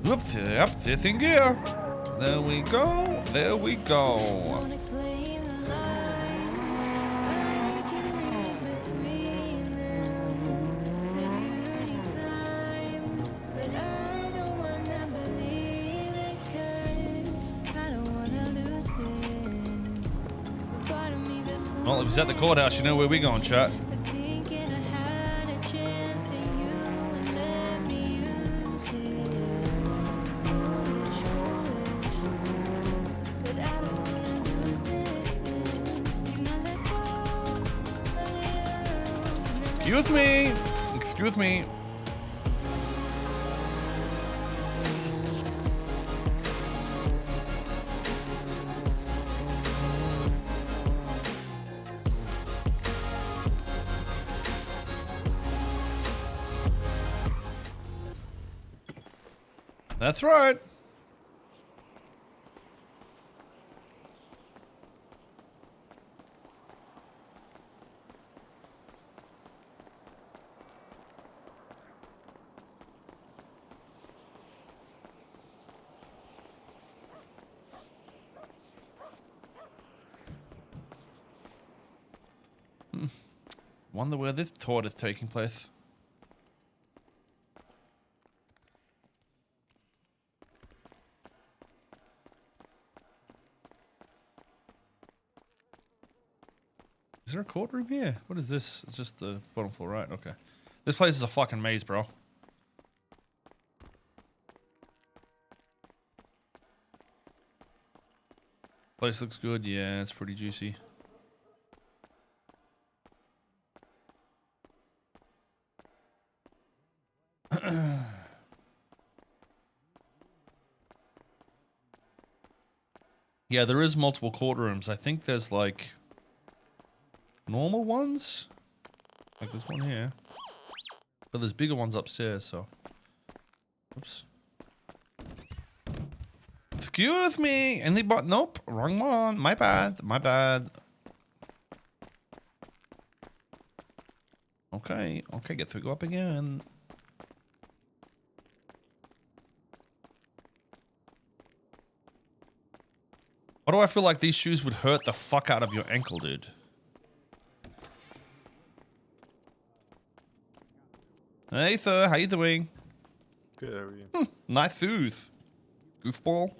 Whoops, yep, fifth in gear. There we go. There we go. Well, if it's at the courthouse, you know where we're going, chat. Excuse me. Excuse me. That's right. Wonder where this tour is taking place. Is there a courtroom here? What is this? It's just the bottom floor, right? Okay. This place is a fucking maze, bro. Place looks good. Yeah, it's pretty juicy. Yeah, there is multiple courtrooms. I think there's like normal ones. Like there's one here. But there's bigger ones upstairs, so. Oops. Excuse me. Anybody? Nope. Wrong one. My bad. My bad. Okay. Okay, get to go up again. Why do I feel like these shoes would hurt the fuck out of your ankle, dude? Hey, sir. How you doing? Good, how are you? Nice shoes. Goofball.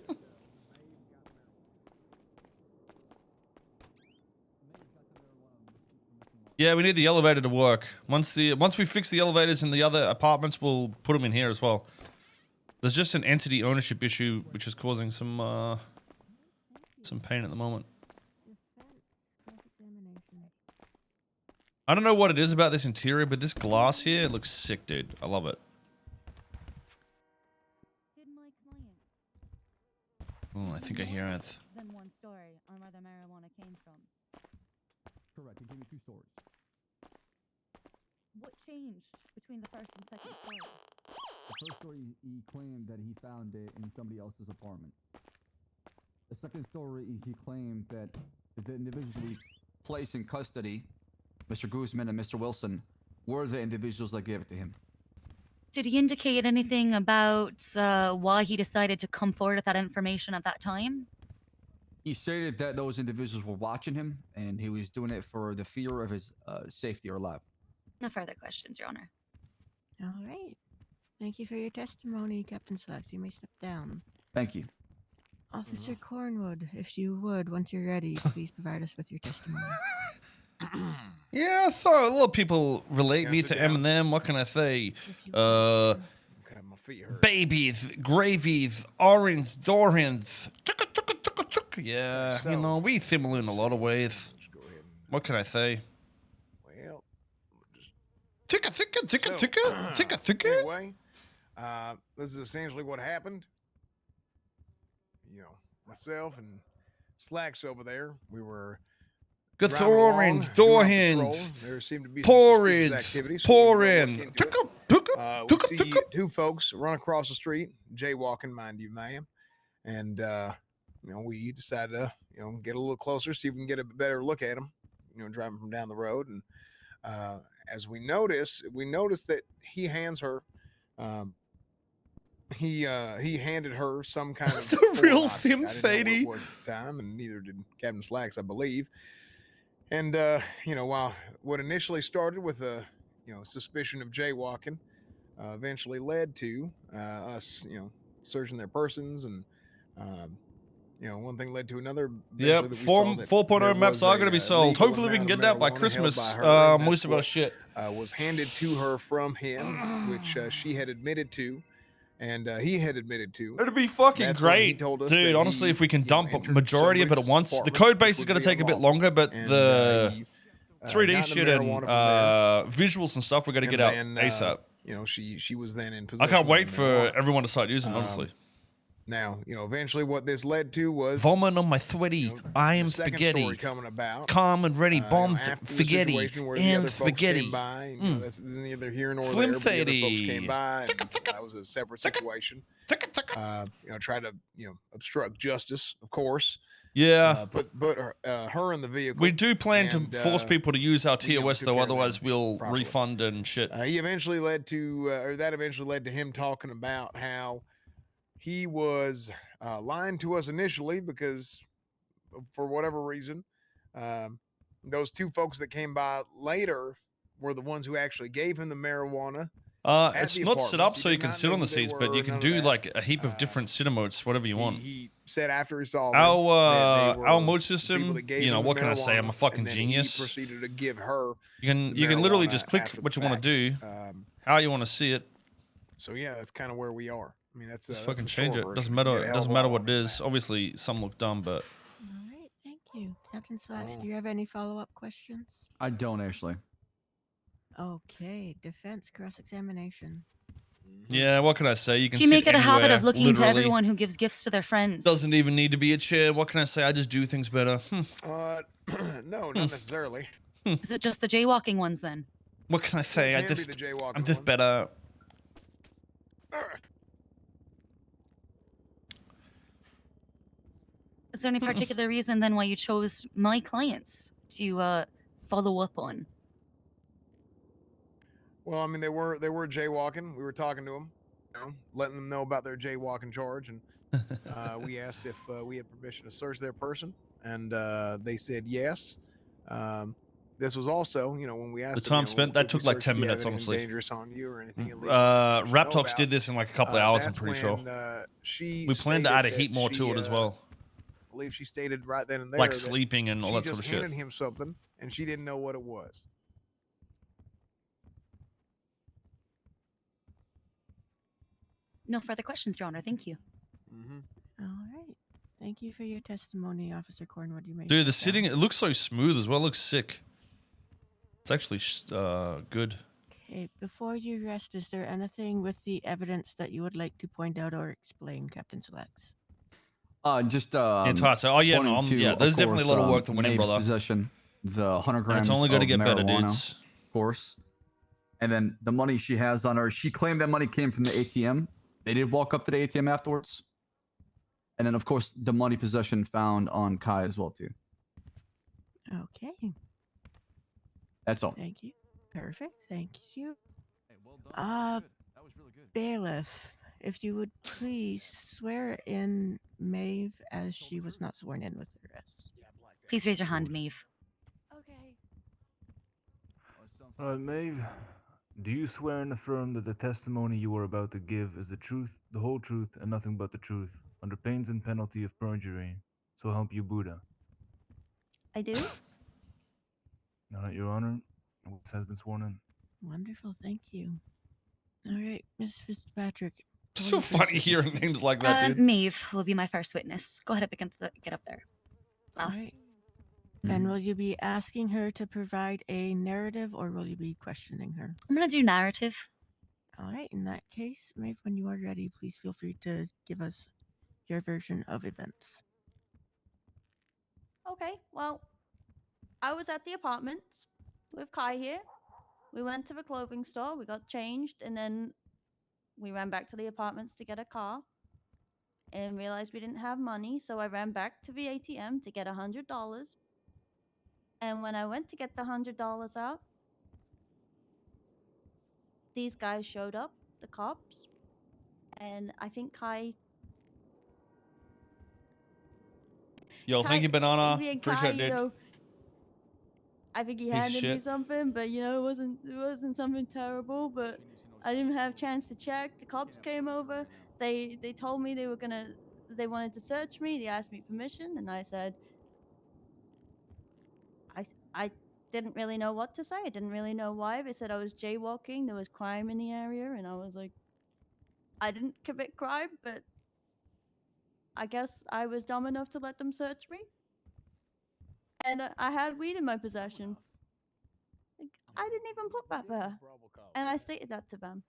Yeah, we need the elevator to work. Once we fix the elevators in the other apartments, we'll put them in here as well. There's just an entity ownership issue which is causing some pain at the moment. I don't know what it is about this interior, but this glass here, it looks sick, dude. I love it. Oh, I think I hear it. Than one story on where the marijuana came from. Correct. He gave me 2 stories. What changed between the first and second story? The first story, he claimed that he found it in somebody else's apartment. The second story is he claimed that the individuals placed in custody, Mr. Guzman and Mr. Wilson, were the individuals that gave it to him. Did he indicate anything about why he decided to come forward with that information at that time? He stated that those individuals were watching him, and he was doing it for the fear of his safety or life. No further questions, Your Honor. All right. Thank you for your testimony, Captain Slacks. You may step down. Thank you. Officer Cornwood, if you would, once you're ready, please provide us with your testimony. Yeah, so a lot of people relate me to Eminem. What can I say? Okay, my feet hurt. Babies, gravies, orange, dorans. Yeah, you know, we similar in a lot of ways. What can I say? Well, Ticka. Anyway, this is essentially what happened. You know, myself and Slacks over there, we were Good driving along, orange, doing door our hinge, patrol. There seemed to be some porridge, suspicious activity, so we went to porridge. look into it. We see 2 folks run across the street, jaywalking, mind you, ma'am. And, you know, we decided to, you know, get a little closer, see if we can get a better look at them, you know, driving from down the road. And as we noticed that he hands her he handed her some kind of The foreign real object. Thim I didn't know what Thady. it was at the time, and neither did Captain Slacks, I believe. And you know, while what initially started with a suspicion of jaywalking, eventually led to us searching their persons, and one thing led to another. Yep, Eventually, that we saw Form that 4.0 there maps was are a, going to be sold. legal Hopefully we can amount of get that by marijuana held Christmas. by her, and Most that's of our what shit. was handed to her from him, which she had admitted to, and he had admitted to. It'd be fucking That's when he great, told us dude. that Honestly, he, if we can dump a entered majority of it at somebody's once, the apartment, code which base is would going to be take a bit unlawful, longer, but and the he, 3D got the shit and marijuana from there. visuals and stuff we got to And get out then, ASAP. she was then in I possession. can't of wait the for marijuana. everyone to start using it, honestly. Now, eventually what this led to was Vomit on my sweaty. I am the second spaghetti. story coming about. Calm and ready. Bomb After the spaghetti. situation where the And other folks spaghetti. came by, and, this is neither here nor Slim there. But the other folks came Thady. by, and that was a separate situation. Try to obstruct justice, of course. Yeah. Put her in the vehicle. We do plan and, to force people to use our TOS took though, care of otherwise them we'll properly. refund and shit. He eventually led to, or that eventually led to him talking about how he was lying to us initially because, for whatever reason, those two folks that came by later were the ones who actually gave him the marijuana. at It's the not set up apartments. He so you did can not sit know on the who they seats, but were, you can none of do that. like a heap of different cinema whatever you want. He said after he saw them, Our mode the people system, that gave you know, him the what can I say? I'm a marijuana, fucking and then genius. He proceeded to give her. You can literally just click what you want to do, how you want to see it. So yeah, that's kind of where we are. I mean, that's Just that's fucking the change short it. version. Doesn't You matter. get a It hell doesn't of a matter lot what more it than is. that. Obviously, some look dumb, but All right, thank you. Captain Slacks, Oh. do you have any follow-up questions? I don't actually. Okay, defense cross-examination. yeah, what can I say? You can Do you sit make it a habit anywhere, of looking into literally. everyone who gives gifts to their friends? Doesn't even need to be a chair. What can I say? I just do things better. No, not necessarily. Is it just the jaywalking ones then? What can I say? It can be the jaywalking I'm just one. better. Is there any particular reason then why you chose my clients to follow up on? Well, I mean, they were jaywalking. We were talking to them, letting them know about their jaywalking charge, and we asked if we had permission to search their person, and they said yes. This was also, when we asked The them, time spent, that if we took like searched 10 you, do you have minutes, anything honestly. dangerous on you or anything illegal that we should know Raptox about? did this in like a couple of hours, I'm That's pretty sure. when, she We plan to add a stated heap more that to it as she, well. I believe she stated right then and there Like that sleeping and all she that just sort of shit. handed him something, and she didn't know what it was. No further questions, Your Honor. Thank you. Mm-hmm. All right. Thank you for your testimony, Officer Cornwood. You may Dude, the sit sitting, down. it looks so smooth as well. It looks sick. It's actually good. Okay, before you rest, is there anything with the evidence that you would like to point out or explain, Captain Slacks? Just The entire set. Oh, yeah, no, pointing to, yeah, of there's definitely a lot of course, work to win in, Maeve's brother. possession, the 100 grams And it's only going to of get better, marijuana, dudes. of course. And then the money she has on her, she claimed that money came from the ATM. They did walk up to the ATM afterwards. And then, of course, the money possession found on Kai as well, too. Okay, That's all. thank you. Perfect, thank you. Hey, well done. Uh, That was really good. Bailiff, if you would please swear in Maeve as she was not sworn in with the rest. Please raise your hand, Maeve. Okay. Maeve, do you swear and affirm that the testimony you are about to give is the truth, the whole truth, and nothing but the truth, under pains and penalty of perjury? So help you Buddha. I do? All right, Your Honor, witness has been sworn in. Wonderful, thank you. All right, Miss Fitzpatrick. So podium, please, funny witness, hearing please. names like that, dude. Maeve will be my first witness. Go ahead and get up there. All Last. right. And will you be asking her to provide a narrative or will you be questioning her? I'm going to do narrative. All right, in that case, Maeve, when you are ready, please feel free to give us your version of events. Okay, well, I was at the apartments with Kai here. We went to the clothing store, we got changed, and then we ran back to the apartments to get a car and realized we didn't have money, so I ran back to the ATM to get $100. And when I went to get the $100 out, these guys showed up, the cops, and I think Kai. Yo, thank you, Banana. Me and Appreciate Kai, it, you dude. know, I think he Piece of handed me shit. something, but you know, it wasn't something terrible. But I didn't have a chance to check. The cops came over. They told me they wanted to search me. They asked me permission, and I said, I didn't really know what to say. I didn't really know why. They said I was jaywalking. There was crime in the area, and I was like, I didn't commit crime, but I guess I was dumb enough to let them search me. And I had weed in my possession. Like, I didn't even put that there. And I stated that to them.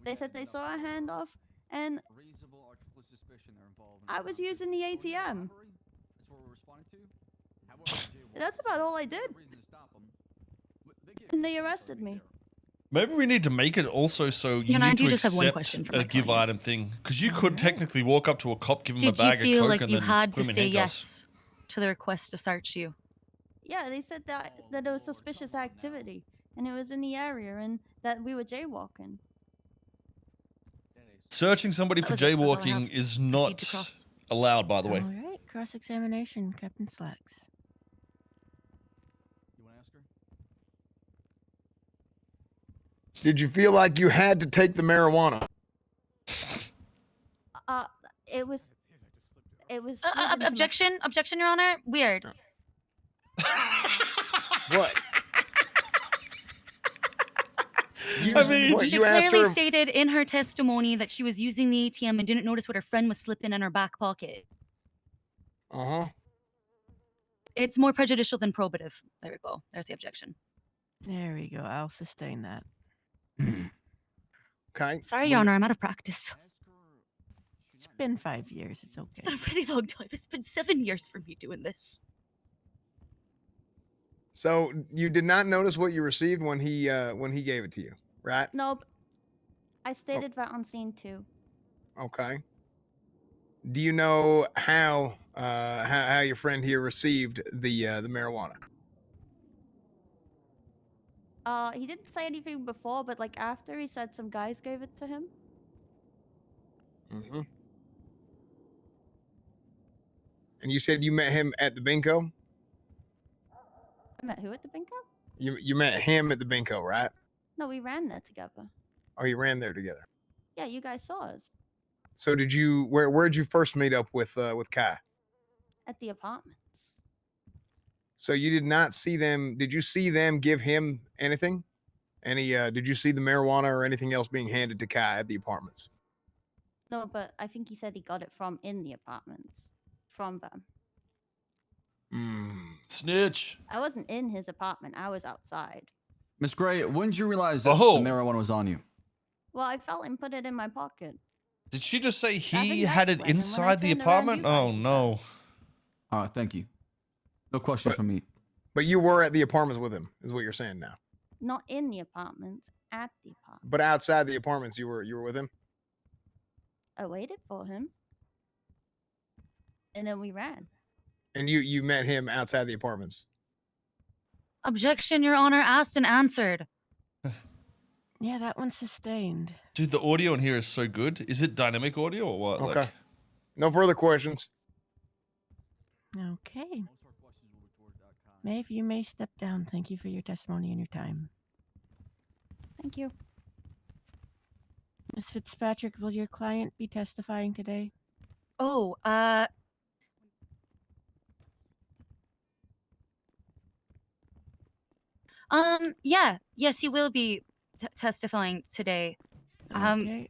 They said they saw a handoff, and reasonable articulate suspicion they're involved in I was using the ATM. That's what we're responding to. However, That's about all I did. And they arrested me. Maybe we need to make it also so you I need do to just have one accept question for a my give client. item thing. Because you could Alright. technically walk up to a cop, give him a Did you bag of feel coke, like and you then had put to him in say handcuffs. yes to the request to search you? Yeah, they said that it was suspicious activity, and it was in the area, and that we were jaywalking. Searching somebody That for was it. That's all I jaywalking have. is Proceed not to cross. allowed, by the way. All right, cross-examination, Captain Slacks. You want to ask her? Did you feel like you had to take the marijuana? It was slid into my- Objection, Your Honor. Weird. What? I mean, what, She you asked clearly her? stated in her testimony that she was using the ATM and didn't notice what her friend was slipping in her back pocket. Uh-huh. It's more prejudicial than probative. There we go. There's the objection. There we go. I'll sustain that. Okay. Sorry, Your Honor. I'm out of practice. It's been 5 years. It's It's been okay. a really long time. It's been 7 years for me doing this. So you did not notice what you received when he gave it to you, right? No, I stated that on scene too. Okay. Do you know how your friend here received the marijuana? He didn't say anything before, but like after, he said some guys gave it to him. Mm-hmm. And you said you met him at the bingo? I met who at the bingo? You met him at the bingo, right? No, we ran there together. Oh, you ran there together. Yeah, you guys saw us So did you where'd you first meet up with Kai? at the apartments. So you did not see them. Did you see them give him anything? Did you see the marijuana or anything else being handed to Kai at the apartments? No, but I think he said he got it from in the apartments. From them. Snitch. I wasn't in his apartment. I was outside. Miss Gray, when did you realize that Oh. the marijuana was on you? Well, I felt him put it in my pocket. Did she just say think he that's had it when, and when I inside the turned around, apartment? you guys Oh were there. no. All right, thank you. No questions from me. But you were at the apartments with him, is what you're saying now. Not in the apartments, at the apartment. But outside the apartments, you were with him. I waited for him. And then we ran. And you met him outside the apartments. Objection, Your Honor. Asked and answered. Yeah, that one's sustained. Dude, the audio in here is so good. Is it dynamic audio or what? Okay. Like, No further questions. Okay. Maeve, you may step down. Thank you for your testimony and your time. Thank you. Ms. Fitzpatrick, will your client be testifying today? Oh, yeah. Yes, he will be testifying today. Okay.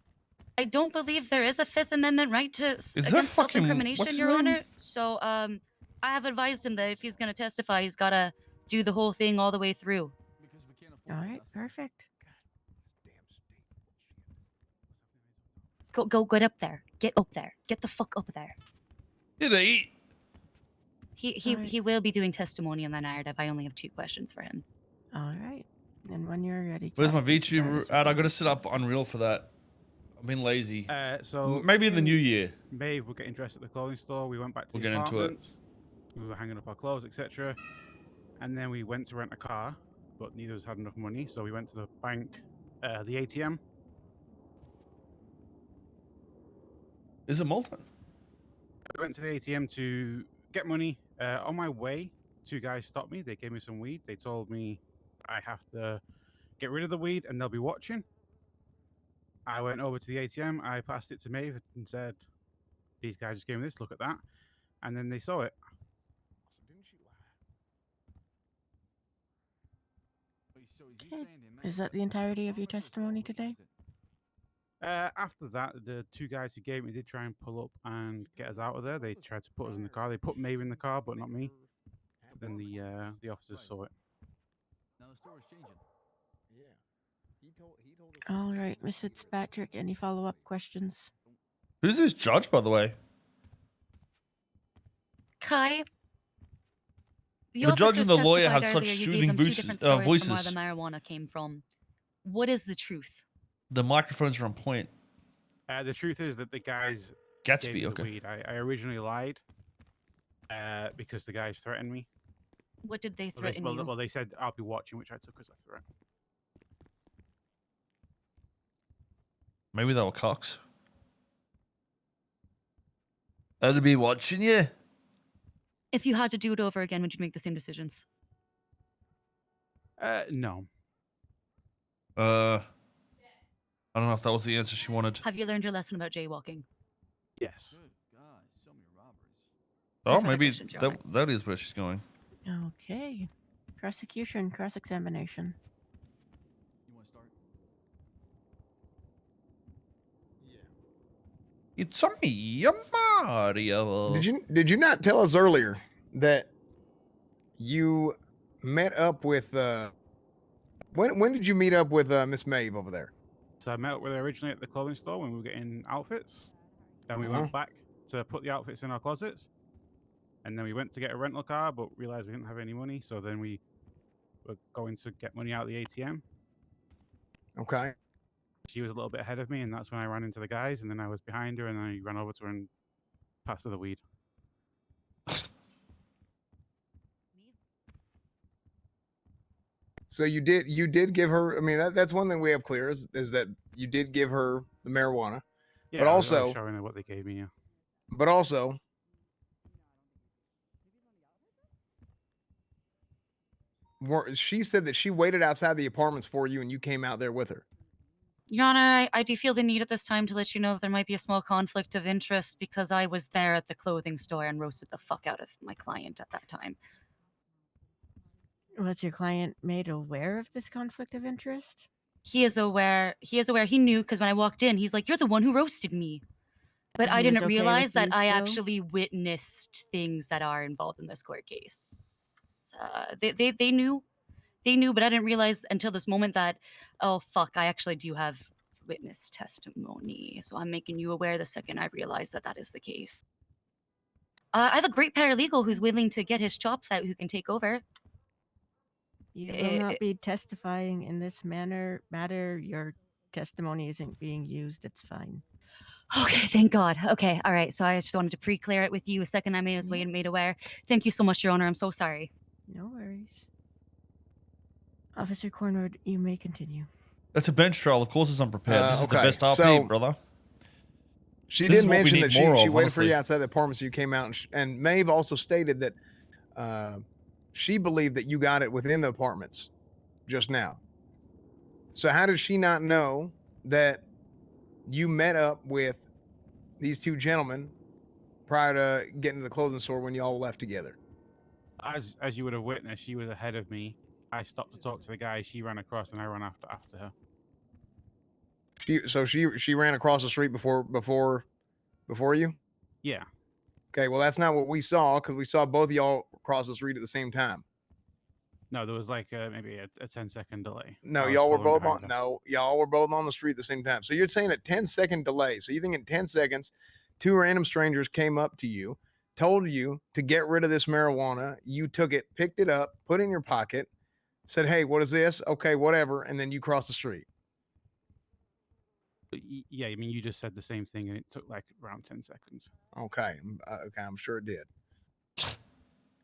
I don't believe there is a Fifth Amendment right to Is that against fucking- self-incrimination, what's his Your name? Honor. So, I have advised him that if he's going to testify, he's got to do the whole thing all the way through. All right. Perfect. Get up there. Get up there. Get the fuck up there. did he? Alright. He will be doing testimony on the narrative. I only have 2 questions for him. All right. And when you're ready. Where's my Captain VTuber Stratus, ad? I gotta set up Unreal for that. I've been lazy. So Maybe in the new year. Maeve were getting dressed at the clothing store. We went back to We'll the get into it. apartments. We were hanging up our clothes, etc. And then we went to rent a car, but neither of us had enough money, so we went to the bank, the ATM. Is it molten? I went to the ATM to get money. On my way, 2 guys stopped me. They gave me some weed. They told me I have to get rid of the weed and they'll be watching. I went over to the ATM. I passed it to Maeve and said, "These guys just gave me this. Look at that." And then they saw it. Okay. Is that the entirety of your testimony today? After that, the 2 guys who gave me did try and pull up and get us out of there. They tried to put us in the car. They put Maeve in the car, but not me. Then the officers saw it. Now the story's changing. Yeah. He told us. All right, Miss Fitzpatrick, any follow-up questions? Who's this judge, by the way? Kai, The judge and officers the lawyer have testified such earlier you soothing gave them two voices- different stories from where voices. the marijuana came from. What is the truth? The microphones are on point. The truth is that the guys gave me Gatsby, the okay. weed. I originally lied because the guys threatened me. What did they Well, threaten you? well, they said I'll be watching, which I took as a threat. Maybe they were cocks. I'll be watching you. If you had to do it over again, would you make the same decisions? No. I don't know if that was the answer she wanted. Have you learned your lesson about jaywalking? Yes. Good God, so many robberies. Oh, further maybe questions, Your Honor? that is where she's going. Okay. Prosecution, cross-examination. You want to start? Yeah. It's a me, Mario. Did you not tell us earlier that you met up with when did you meet up with Miss Maeve over there? So I met with her originally at the clothing store when we were getting outfits. Then we Uh-huh. went back to put the outfits in our closets. And then we went to get a rental car, but realized we didn't have any money. So then we were going to get money out of the ATM. Okay. She was a little bit ahead of me, and that's when I ran into the guys. And then I was behind her, and I ran over to her and passed her the weed. So you did give her. I mean, that's one thing we have clear is that you did give her the marijuana, Yeah, but I was also showing her what they gave me. Yeah. but also she said that she waited outside the apartments for you and you came out there with her. Your Honor, I do feel the need at this time to let you know that there might be a small conflict of interest because I was there at the clothing store and roasted the fuck out of my client at that time. Was your client made aware of this conflict of interest? He is aware. He knew because when I walked in, he's like, "You're the one who roasted me." But And I he was didn't okay with realize that you I still? actually witnessed things that are involved in this court case. They knew, but I didn't realize until this moment that, oh fuck, I actually do have witness testimony. So I'm making you aware the second I realize that that is the case. I have a great paralegal who's willing to get his chops out, who can take over. You will not be testifying in this matter. Your testimony isn't being used. It's fine. Okay, thank God. Okay, all right. So I just wanted to pre-clear it with you a second. I may as well Yeah. made aware. Thank you so much, Your Honor. I'm so sorry. No worries. Officer Cornwood, you may continue. That's a bench trial. Of course, it's unprepared. This is the Okay, best RP, so- brother. She This is did what we mention need that she more of, waited for you honestly. outside the apartment, so you came out, and Maeve also stated that she believed that you got it within the apartments just now. So how did she not know that you met up with these two gentlemen prior to getting to the clothing store when you all left together? As you would have witnessed, she was ahead of me. I stopped to talk to the guy. She ran across, and I ran after her. She ran across the street before you? Yeah. Okay, well that's not what we saw because we saw both of y'all cross the street at the same time. No, there was like maybe a 10-second delay. No, I was y'all were following both behind on. her. No, y'all were both on the street at the same time. So you're saying a 10-second delay. So you think in 10 seconds, two random strangers came up to you, told you to get rid of this marijuana. You took it, picked it up, put it in your pocket, said, "Hey, what is this?" Okay, whatever, and then you crossed the street. Yeah, I mean, you just said the same thing, and it took like around 10 seconds. Okay, I'm sure it did.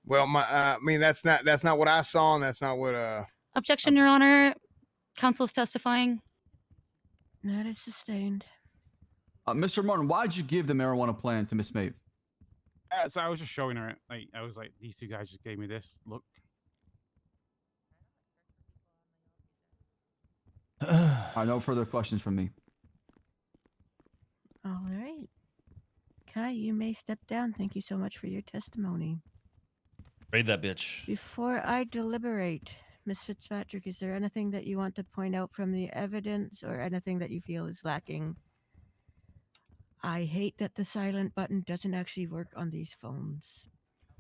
Well, I mean that's not what I saw, and that's not what Objection, Your Honor. Counsel is testifying. That is sustained. Mr. Martin, why did you give the marijuana plant to Miss Maeve? So I was just showing her it. Like I was like, these two guys just gave me this. Look. No further questions from me. All right. Kai, you may step down. Thank you so much for your testimony. Raid that bitch. Before I deliberate, Miss Fitzpatrick, is there anything that you want to point out from the evidence or anything that you feel is lacking? I hate that the silent button doesn't actually work on these phones.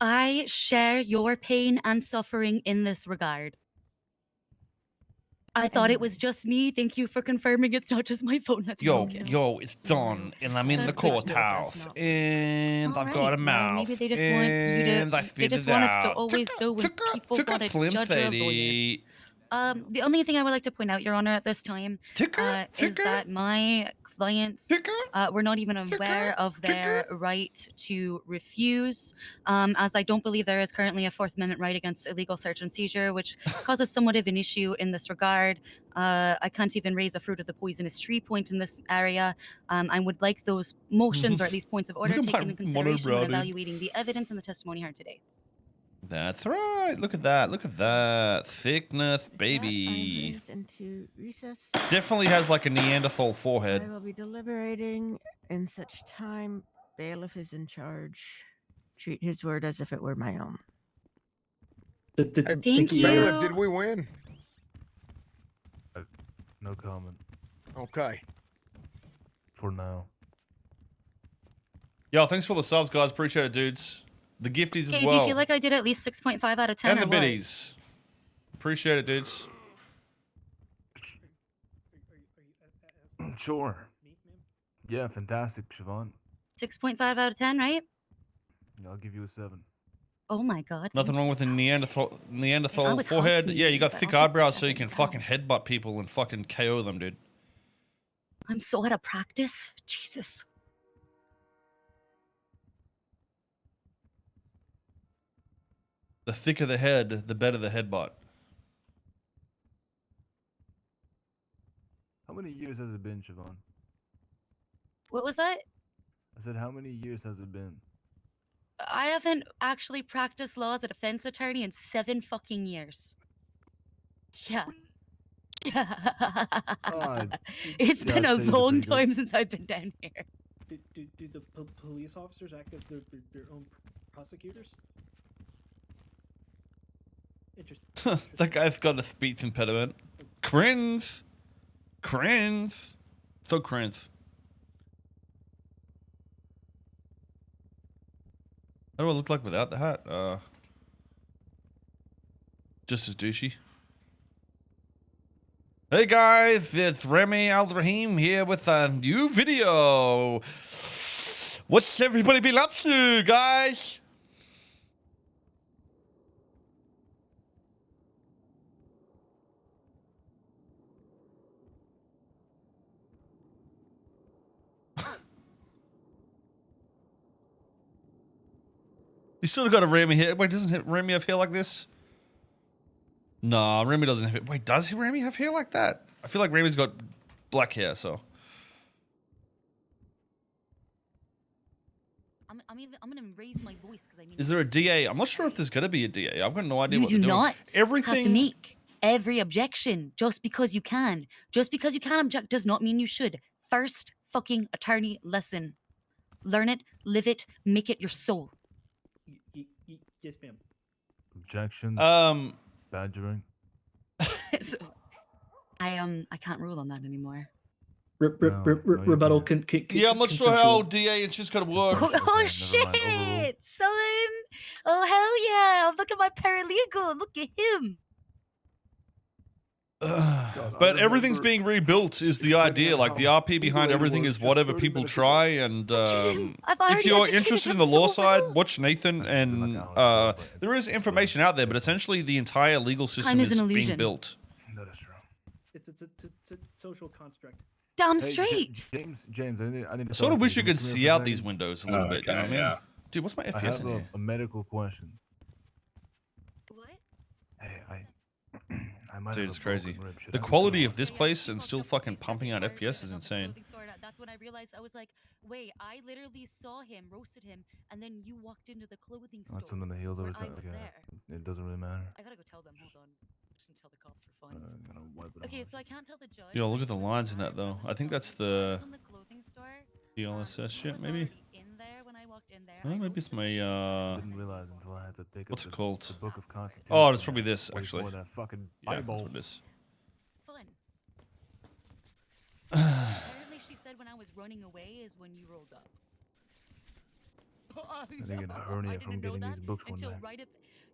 I share your pain and suffering in this regard. I thought it was just me. Thank you for confirming it's not just my phone that's broken. It's done, and I'm in the That's good to know. courthouse, and I've got a Alright, well, mouth, maybe they just want you to. and I They spit just it want us to out. always know when people Took a want to slim judge a lawyer. fatty. The only thing I would like to point out, Your Honor, at this time, is that my clients were not even aware of their right to refuse, as I don't believe there is currently a Fourth Amendment right against illegal search and seizure, which causes somewhat of an issue in this regard. I can't even raise a fruit of the poisonous tree point in this area. I would like those motions or at least points of order Look at taken my into consideration when monobrow, dude. evaluating the evidence and the testimony heard today. That's right. Look at that. Look at that thickness, I'm baby. raised into recess. Definitely has like a Neanderthal forehead. I will be deliberating in such time. Bailiff is in charge. Treat his word as if it were my own. Thank you. Bailiff, did we win? No comment. Okay. For now. Yo, thanks for the subs, guys. Appreciate it, dudes. The gifties as Okay, well. do you feel like I did at least 6.5 out of 10 and the or what? biddies. Appreciate it, dudes. Sure. Yeah, fantastic, Siobhan. 6.5 out of 10, right? I'll give you a 7. Oh my god. Nothing wrong with a Neanderthal was forehead. hot Yeah, you got smooth, thick but I'll take the eyebrows so you 7 can now. fucking headbutt people and fucking KO them, dude. I'm so out of practice. Jesus. The thicker the head, the better the headbutt. How many years has it been, Siobhan? What was that? I said, how many years has it been? I haven't actually practiced law as a defense attorney in 7 fucking years. Yeah. It's yeah, been I'd a say you're long pretty good. time since I've been down here. Do the police officers act as their own prosecutors? Interesting. That guy's got a speech impediment. Cringe. Cringe. So cringe. How do I look like without the hat? Just as douchey. Hey guys, it's Remy Al-Rahim here with a new video. What's everybody been up to, guys? You sort of got a Remy hair. Wait, doesn't Remy have hair like this? No, Remy doesn't have it. Wait, does Remy have hair like that? I feel like Remy's got black hair, so. I'm gonna raise my voice because I mean. Is there a DA? I'm not sure if there's gonna be a DA. I've got no idea You what do they're doing. not have Everything. to make every objection just because you can. Just because you can object does not mean you should. First fucking attorney lesson. Learn it, live it, make it your soul. Yes, ma'am. Objection. Badgering. So, I can't rule on that anymore. No, you Rebuttal. can't. Yeah, I'm not sure how DA and shit's gonna work. Oh, Okay, oh never mind, overruled. shit, son! Oh hell yeah! Look at my paralegal. Look at him. But everything's being rebuilt is the idea. Like the RP behind everything is whatever people try. And I've already if you're educated interested in him the law so side, well. watch Nathan. And there is information out there, but essentially the entire legal system Time is is an being illusion. built. That is true. It's a social construct. Damn Hey, straight. James, I need to I talk sort of to wish you Can could come here see for a out second? these windows a little bit. You know what I mean? Dude, what's my I FPS have in here? a medical question. What? Hey, I might Dude, have it's a broken crazy. rib. Should The I be quality put of on- this place and still fucking pumping out FPS is insane. that's when I realized. I was like, wait, I literally saw him, roasted him, and then you walked into the clothing store. That's something that heals where over I time. was there. It doesn't really matter. I gotta go tell them. Hold on. Just gonna tell the cops for fun. Gonna wipe it Okay, off. so I can't tell the judge. Yo, but look I at the know lines in it's that though. from I think that's So I the was in the clothing store. DLSS I shit, was maybe. already in there when I walked in there. Oh, I maybe it's roasted him. my Didn't realize until I had to pick what's up it called? the Book of Constitution. Oh, it's probably this way actually. more than a fucking Yeah, that's Bible. what it is. Fun. Apparently, she said when I was running away is when you rolled up. I think get a hernia from getting these books one until night. right at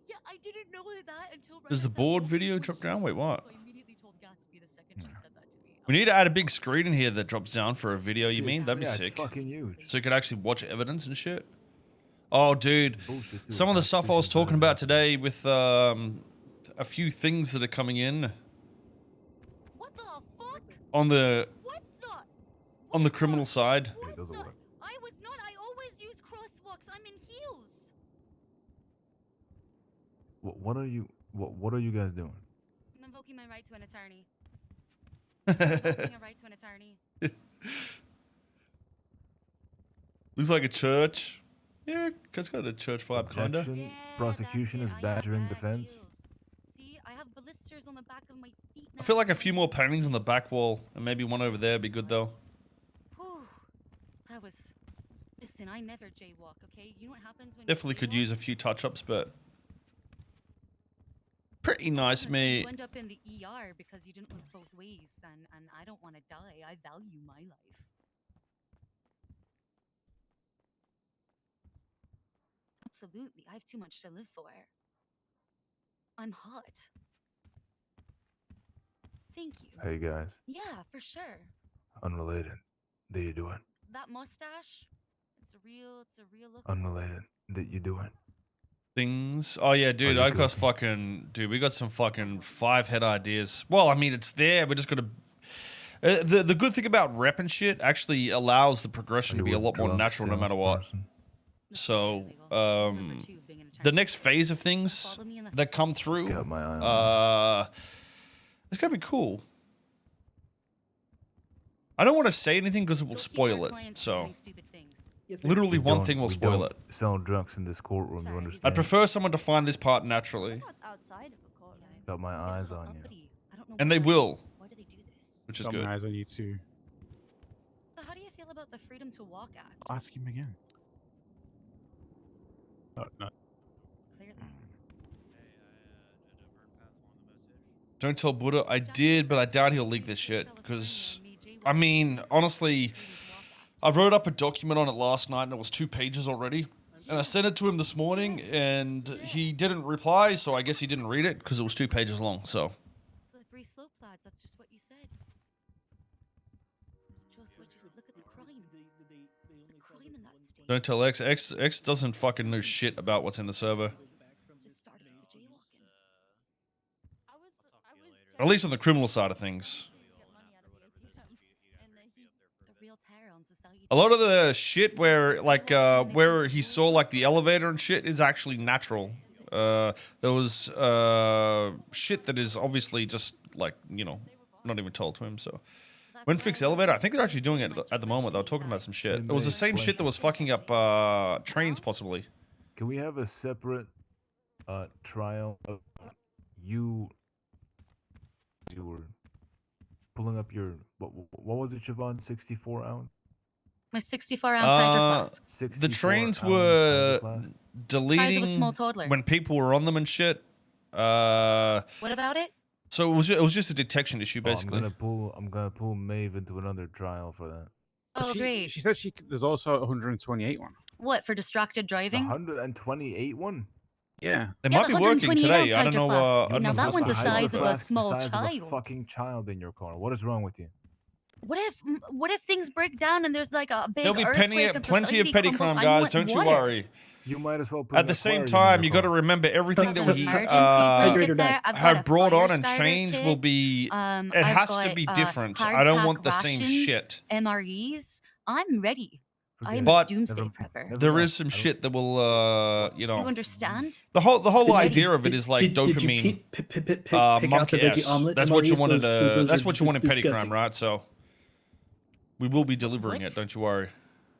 yeah, I didn't know that until right Does the at that board moment video when drop she down? Wait, said what? So I immediately told Gatsby the second she said that to me. We need to add a big screen in here that drops down for a video. You Dude, mean that'd be yeah, sick? It's fucking huge. So you could actually watch evidence and shit. Oh, dude, Bullshit, too. some of the stuff I was Constitution's talking better about today with a few things that are coming in What the fuck? on the What the? on the criminal side. than- It doesn't work. I was not. I always use crosswalks. I'm in heels. What are you? What are you guys doing? I'm invoking my right to an attorney. Invoking a right to an attorney. Looks like a church. Yeah, it's got a church vibe, kinda. Objection. Yeah, Prosecution that's is it. I badgering have bad defense. heels. See, I have blisters on the back of my feet now. I feel like a few more paintings on the back wall and maybe one over there would be good though. Whew. That was. Listen, I never jaywalk. Okay, you know what happens when Definitely you could jaywalk? use a few touch-ups, but pretty nice, Honestly, mate. You end up in the ER because you didn't look both ways, and I don't want to die. I value my life. Absolutely, I have too much to live for. I'm hot. Thank you. Hey guys, Yeah, for sure. unrelated. That you doing? That mustache, it's a real look. Unrelated. That you doing? Things. Oh yeah, dude, you I got cooking? fucking. Dude, we got some fucking 5-head ideas. Well, I mean, it's there. We just gotta. The good thing about rep and shit actually allows the progression to be a lot more natural no matter what. So, the next phase of things that come through, Got my eye on it's gonna be cool. I don't want to say anything because it will spoil it. So, Yes, ma'am. literally We one don't- thing will we spoil don't it. Sell drugs in this courtroom. Sorry, You he's understand? I'd prefer someone to find this part naturally, Not outside of a courtroom. Got my eyes on you. I don't know And why they that will. is. Why do they do this? which is Got good. my eyes on you too. So how do you feel about the Freedom to Walk Act? Ask him again. No. Clearly. Don't tell Buddha. I did, but I doubt he'll leak this shit. Because, I mean, honestly, I wrote up a document on it last night and it was 2 pages already. And I sent it to him this morning and he didn't reply, so I guess he didn't read it because it was 2 pages long, so. Slippery slope, lads. That's just what you said. It's just what you said. Look at the crime. The crime in that state. Don't tell X. X doesn't fucking know shit about what's in the server. It started with the jaywalking. I was At least on the criminal side of things. The real terror on society. A lot of the shit where, like, where he saw, like, the elevator and shit is actually natural. There was, shit that is obviously just, like, you know, not even told to him, so. When fix elevator, I think they're actually doing it at the moment. They were talking about some shit. It was the same shit that was fucking up, trains, possibly. Can we have a separate trial of you were pulling up your what was it, Siobhan? 64 ounce. My 64-ounce hydro flask. 64 The trains ounce hydro were flask? Size of a deleting small toddler. when people were on them and shit. What about it? So it was just a detection issue, basically. I'm gonna pull Maeve into another trial for that. Oh, great. She said there's also a 128 one. What, for distracted The driving? 128 one. Yeah. It Yeah, might the be working 128 today. I ounce don't know. hydro flask. I don't Now know that if one's the it's size of a flask the small size of a child. fucking child in your car. What is wrong with you? What if things break down and there's like a big There'll be earthquake and plenty of society petty crumbles? crime, I guys. want Don't you water. worry. You might as well put At the same time, you got to remember everything that we Emergency have blanket there. I've got have a brought fire on and starter changed will kit. be. It I've has to got, be different. I don't want the same rations, shit. MREs. I'm ready. I'm But a doomsday prepper. There is some shit that will, you Do you know, understand? the whole Did- idea of it is like did you dopamine. pick out the Monkey veggie S. omelet That's what you MREs? wanted. Those That's are what you want in petty crime, disgusting. right? So We will be delivering What? it. Don't you worry.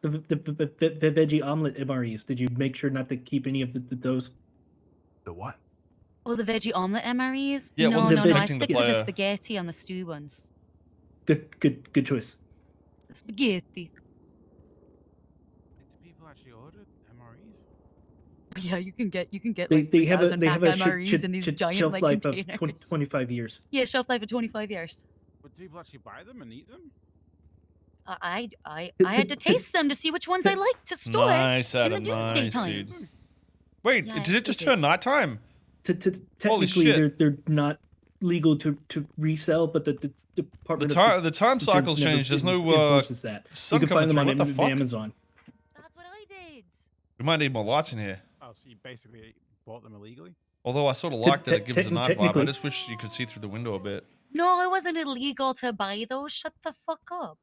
The veggie omelet MREs. Did you make sure not to keep any of those? The what? Oh, the veggie omelet MREs? Yeah, it no, wasn't no, no. I protecting the stick to the player. spaghetti on the stew ones. Good choice. Spaghetti. Do people actually order MREs? Yeah, you can get They like they have a 3,000 they pack have a MREs in these giant shelf like life of containers. 25 years. Yeah, shelf life of 25 years. But do people actually buy them and eat them? I To- had to to- taste them to see which ones I to- like to store Nice, in the Adam. doomsday Nice, dude. times. Wait, Yeah, I did it actually just did. turn nighttime? Technically, shit. they're not legal to resell, but the Department The time cycle's never changed. There's no enforces that. sun You can coming find them on through. What the fuck? Amazon. That's what I did. We might need more lights in here. Oh, so you basically bought them illegally? Although I sort of like that it gives us a night vibe. I Technically. just wish you could see through the window a bit. No, it wasn't illegal to buy those. Shut the fuck up.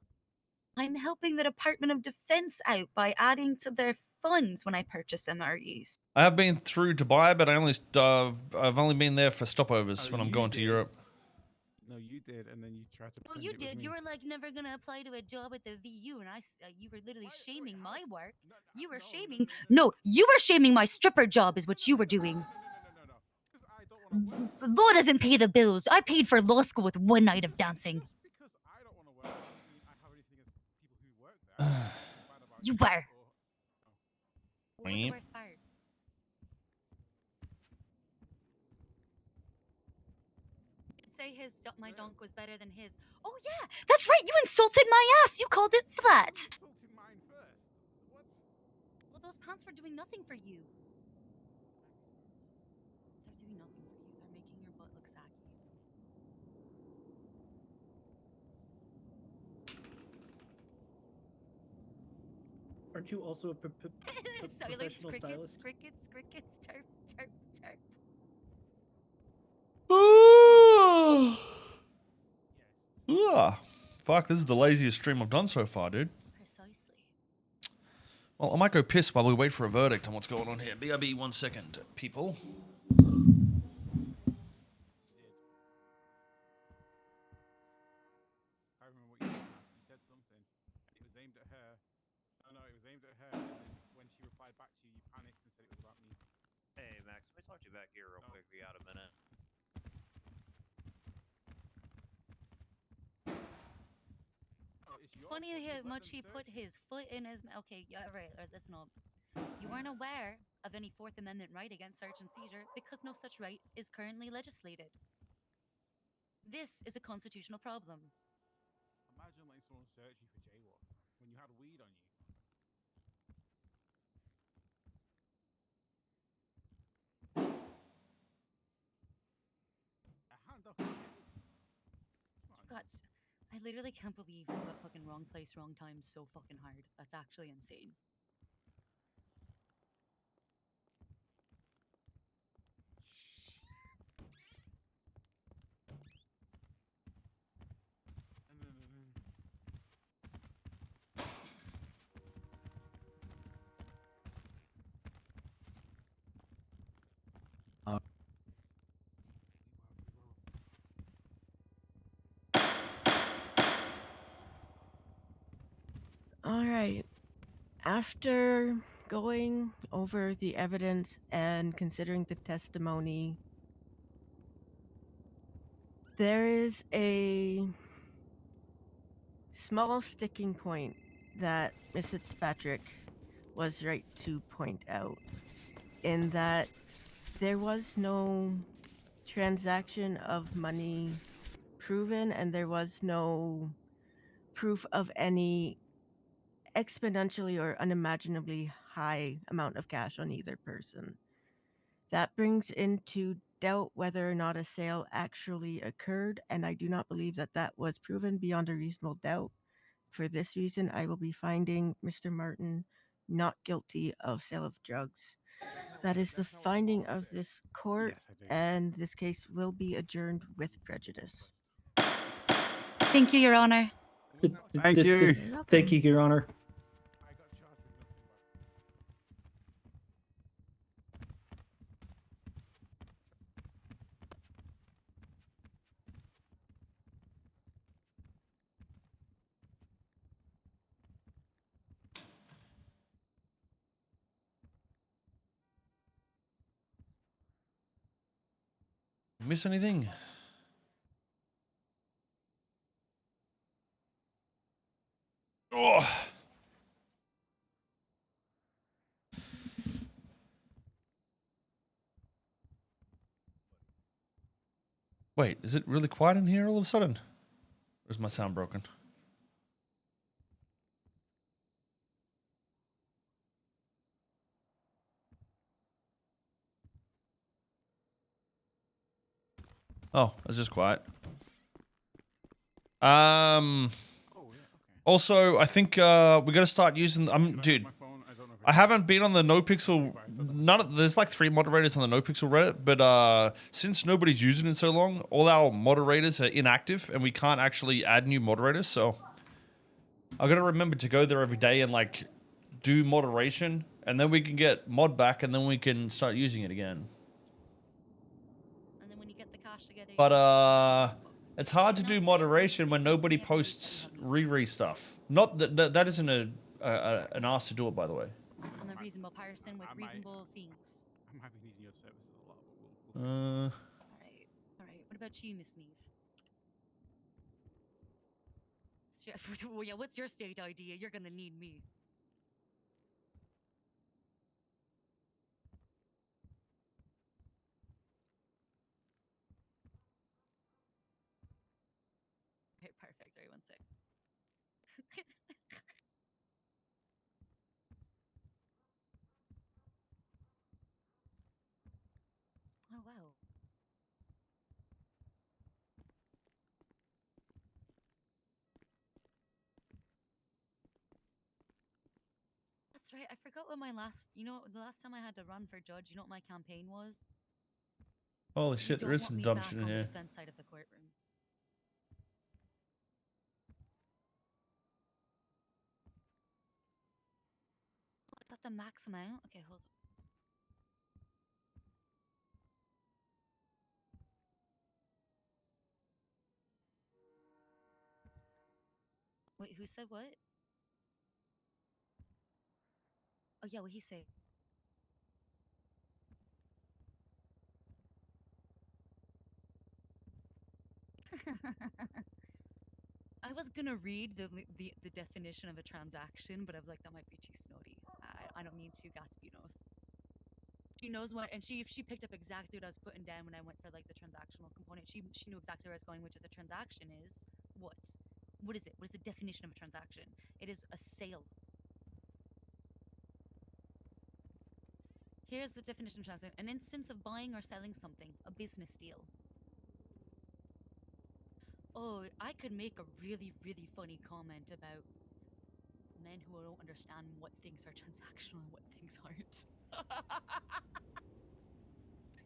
I'm helping the Department of Defense out by adding to their funds when I purchase MREs. I have been through Dubai, but I've only been there for stopovers Oh, when I'm you going to did. Europe. No, you did, and then you tried to. Well, defend you it with did. me. You were like never gonna apply to a job at the VU, and you were literally shaming my work. You were shaming. No, you were shaming my stripper job, is what you were doing. No. Because I don't want to work. Law doesn't pay the bills. I paid for law school with one night of dancing. Just because I don't want to work doesn't mean I have anything against people who work there. I'm not bad about You it, were. or- What was the worst part? You'd say my dunk was better than his. Oh yeah, that's right. You insulted my ass. You called it flat. You insulted mine first. What? Well, those pants were doing nothing for you. They're doing nothing for you. They're making your butt look saggy. Aren't you also a Silence, professional crickets, stylist? crickets, chirp, chirp, chirp. Ugh. Fuck, this is the laziest stream I've done so far, dude. Precisely. Well, I might go piss while we wait for a verdict on what's going on here. BRB 1 second, people. I remember what you said. You said something, and it was aimed at her. No, it was aimed at her. And then when she replied back to you, you panicked and said it was about me. Hey, Max, let me talk to you back here real quick. We got a minute. Oh, It's your funny fault. You how let much them he put search you. his foot in his. Okay, yeah, right. Listen up. You weren't aware of any Fourth Amendment right against search and seizure because no such right is currently legislated. This is a constitutional problem. Imagine letting someone search you for jaywalk when you had weed on you. A hand up. God, I literally can't believe you got fucking wrong place, wrong time so fucking hard. That's actually insane. All right. After going over the evidence and considering the testimony, there is a small sticking point that Miss Fitzpatrick was right to point out, in that there was no transaction of money proven and there was no proof of any exponentially or unimaginably high amount of cash on either person. That brings into doubt whether or not a sale actually occurred, and I do not believe that that was proven beyond a reasonable doubt. For this reason, I will be finding Mr. Martin not guilty of sale of drugs. That is the finding of this court, Yes, I do. and this case will be adjourned with prejudice. Thank you, Your Honor. Thank you. Thank you, Your Honor. I got charged with nothing but. Miss anything? Oh. Wait, is it really quiet in here all of a sudden? Or is my sound broken? Oh, it's just quiet. Oh yeah. Okay. Also, I think we gotta start using. Dude, My phone, I don't know if I haven't been on the nopixel. There's like 3 moderators on the nopixel Reddit, but since nobody's using it so long, all our moderators are inactive, and we can't actually add new moderators. So I gotta remember to go there every day and like do moderation, and then we can get mod back, and then we can start using it again. And then when you get the cash together, you But can share it. it's hard to Not do say it's moderation easy, when it's when nobody you have to wait posts till you have re stuff. Not that isn't an ask to do it, by the way. I'm a reasonable person with I might- reasonable things. I might be needing your services a lot, but we'll All right, all right. What about you, Miss Neve? Well, yeah, what's your state ID? You're gonna need me. Okay, perfect. All right, 1 sec. Oh wow. That's right. I forgot what my last. You know, the last time I had to run for judge. You know what my campaign was? Holy You shit, there don't is want some me dumb back shit in on the here. defense side of the courtroom. Oh, is that the max amount? Okay, hold on. Wait, who said what? Oh yeah, what he say? I was gonna read the definition of a transaction, but I'm like that might be too snotty. I don't mean to. Gatsby knows. She knows what, and she picked up exactly what I was putting down when I went for like the transactional component. She knew exactly where I was going, which is a transaction is what? What is it? What is the definition of a transaction? It is a sale. Here's the definition of transaction: an instance of buying or selling something, a business deal. Oh, I could make a really, really funny comment about men who don't understand what things are transactional and what things aren't.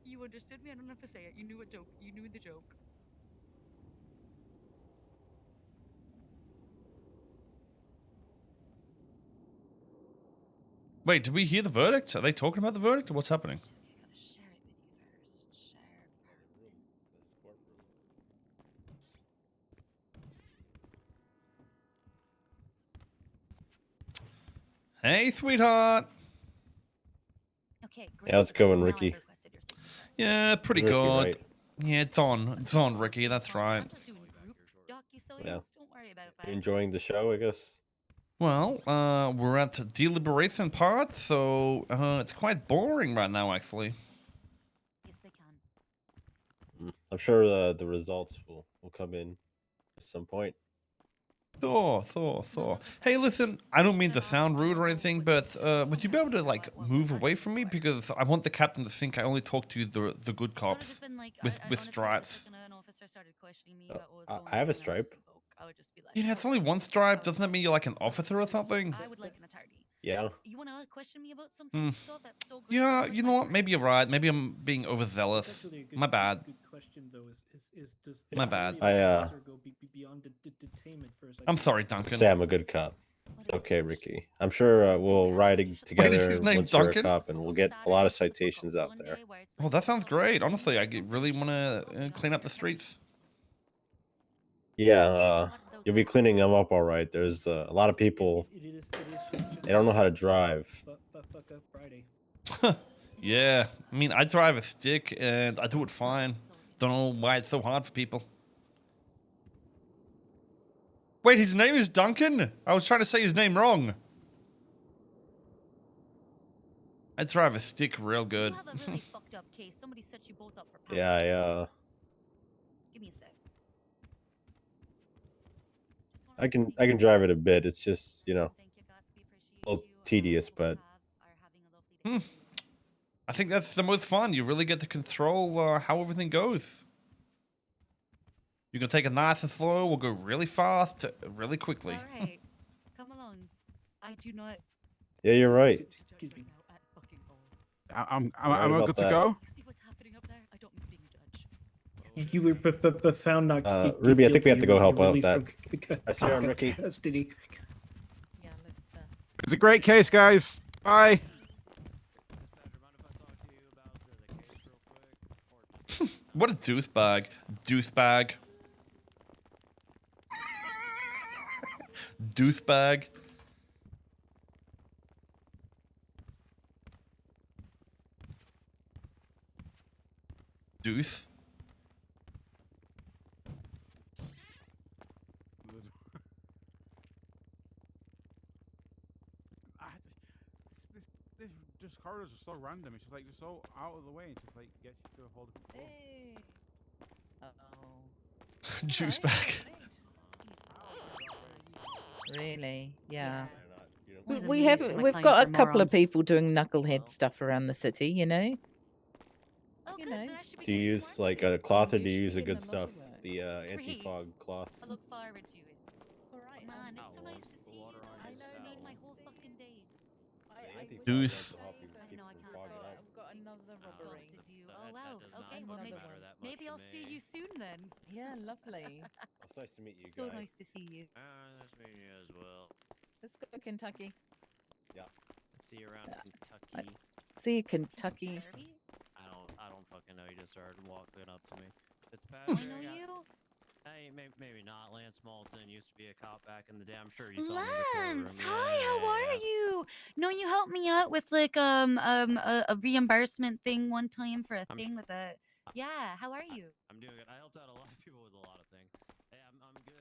You understood me? I don't have to say it. You knew a joke. You knew the joke. Wait, did we hear the verdict? Are they talking about the verdict or what's happening? Okay, gotta share it with you first. Share apartment. Hey, sweetheart. Okay, great. How's it going, Now I've Ricky? requested your signature. Yeah, pretty Ricky, good. right? Yeah, Thon, Ricky, that's right. I'm just doing group docu-signs. Yeah. Don't worry about You that. enjoying the show, I guess? Well, we're at the deliberation part, so it's quite boring right now, actually. Yes, they can. I'm sure the results will come in at some point. Thor. Hey, listen, I don't mean to sound rude or anything, but would you be able to like move away from me because I want the captain to think I only talk to the good I would've cops just been like, with honestly, if stripes. like an officer started questioning me Uh, about what was I- going I have a on, stripe. I would just be like, Yeah, it's only one stripe. Doesn't that mean you're like an officer or something? I would like an attorney. Yeah. You want to question me about something, Scott? That's so great. Yeah, Where's you my know what? stripe? Maybe you're right. Maybe I'm being That's overzealous. actually a good, My bad. Good question though. Is does My the bad. authority of I, an officer go beyond detainment for a second? I'm sorry, Duncan. Say I'm a good cop. What a Okay, good question. Ricky. I'm sure we'll ride Wait, together is his name once you're a Duncan? cop, and we'll get a lot of citations out there. Oh, that sounds great. Honestly, really want to clean up the streets. Yeah, you'll be cleaning them up all right. There's a lot of people. It is. They don't know how to drive. Fuck up Friday. Yeah, I mean, I drive a stick and I do it fine. Don't know why it's so hard for people. Wait, his name is Duncan? I was trying to say his name wrong. I'd throw a stick real good. You have a really fucked up case. Somebody set you both up for Yeah, yeah. Give me a sec. I can drive it a bit. It's just, you know, Thank you, Gatsby. Appreciate a little you. tedious, Hope you but are having a lovely day. I think that's the most fun. You really get to control how everything goes. You can take it nice and slow, or go really fast, really quickly. All right, come along. I do not. yeah, you're right. Excuse me. I'm Right all about good to that. go. You see what's happening up there? I don't miss being judged. You were found not Ruby, I think we have guilty. to go You were help out released that. from I see you, Ricky. custody. Yeah, let's. It's a great case, guys. Bye. What a douchebag. Douchebag. Douchebag. Douche. This just corridors are so random. It's just like just so out of the way. It's just like gets you to a whole different floor. Hey. Uh-oh. Juice Alright, bag. Really? Yeah. Always We amazed have when my we've clients got are a couple of morons. people doing knucklehead stuff around the city, you know. Oh, You good. know. Then I should be Do you getting use some like work a cloth, or You do you should use be the good getting a lot stuff, of work. the Great. anti-fog cloth? I look forward to it. All right. Man, it's so nice to see you. I It's know, just made my nice to whole see fucking you. day. Anti-fog Deuce. lights will help you I keep know I from can't fogging talk. up. I've got another Stuff robbery. to do. That- Oh that wow. does not Okay. I've Well, got maybe another one. maybe I'll see you soon then. Yeah, lovely. It's nice to meet you So guys. nice to see you. Nice meeting you as well. Let's go Kentucky. See you around Yeah. Kentucky. See you, Kentucky. Derby? I don't fucking know. You just started walking up to me. It's Do I Patrick. know you? Hey, maybe not. Lance Moulton used to be a cop back in the day. I'm sure you saw me in the courtroom. Lance, hi, how are you? No, you helped me out with like a reimbursement thing one time for a I'm thing with a yeah. How are you? I'm doing good. I helped out a lot of people with a lot of things. Hey, I'm good.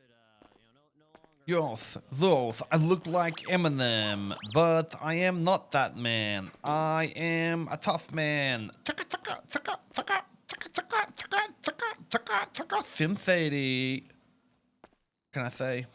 No longer. Yes, those. I look like Eminem, but I am not that man. I am a tough man. Sim 80. Can I say?